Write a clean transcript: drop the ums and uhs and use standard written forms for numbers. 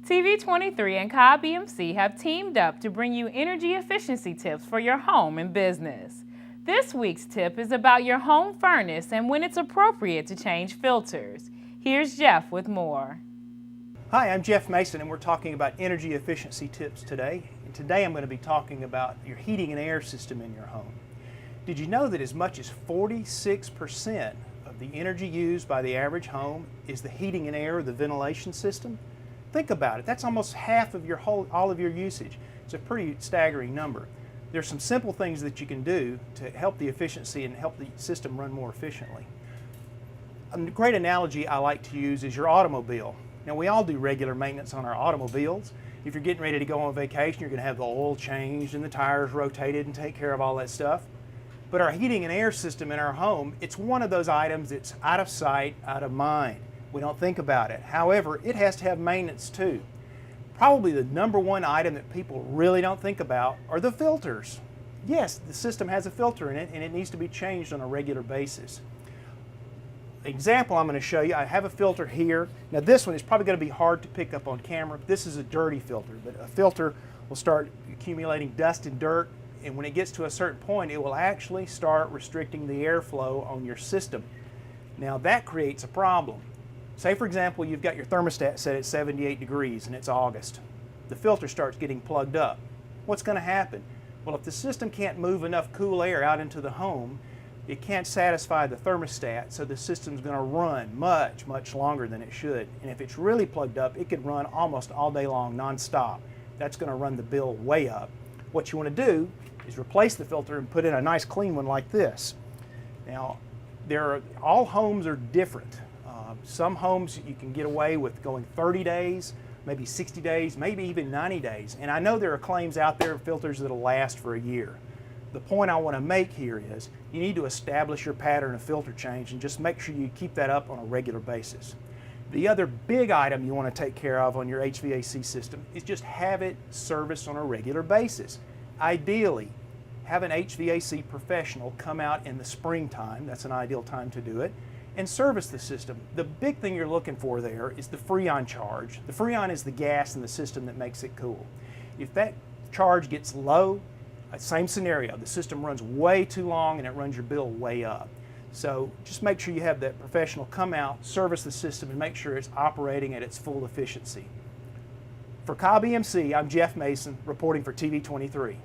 TV23 and Cobb EMC have teamed up to bring you energy efficiency tips for your home and business. This week's tip is about your home furnace and when it's appropriate to change filters. Here's Jeff with more. Hi, I'm Jeff Mason and we're talking about energy efficiency tips today. And today I'm going to be talking about your heating and air system in your home. Did you know that as much as 46% of the energy used by the average home is the heating and air or the ventilation system? Think about it. That's almost half of all of your usage. It's a pretty staggering number. There's some simple things that you can do to help the efficiency and help the system run more efficiently. A great analogy I like to use is your automobile. Now, we all do regular maintenance on our automobiles. If you're getting ready to go on vacation, you're going to have the oil changed and the tires rotated and take care of all that stuff. But our heating and air system in our home, it's one of those items that's out of sight, out of mind. We don't think about it. However, it has to have maintenance too. Probably the number one item that people really don't think about are the filters. Yes, the system has a filter in it and it needs to be changed on a regular basis. Example I'm going to show you, I have a filter here. Now this one is probably going to be hard to pick up on camera. This is a dirty filter, but a filter will start accumulating dust and dirt, and when it gets to a certain point, it will actually start restricting the airflow on your system. Now that creates a problem. Say for example, you've got your thermostat set at 78 degrees and it's August. The filter starts getting plugged up. What's going to happen? Well, if the system can't move enough cool air out into the home, it can't satisfy the thermostat, so the system's going to run much, much longer than it should. And if it's really plugged up, it could run almost all day long, non-stop. That's going to run the bill way up. What you want to do is replace the filter and put in a nice clean one like this. Now, all homes are different. Some homes you can get away with going 30 days, maybe 60 days, maybe even 90 days. And I know there are claims out there of filters that'll last for a year. The point I want to make here is you need to establish your pattern of filter change and just make sure you keep that up on a regular basis. The other big item you want to take care of on your HVAC system is just have it serviced on a regular basis. Ideally, have an HVAC professional come out in the springtime, that's an ideal time to do it, and service the system. The big thing you're looking for there is the Freon charge. The Freon is the gas in the system that makes it cool. If that charge gets low, same scenario, the system runs way too long and it runs your bill way up. So just make sure you have that professional come out, service the system, and make sure it's operating at its full efficiency. For Cobb EMC, I'm Jeff Mason, reporting for TV23.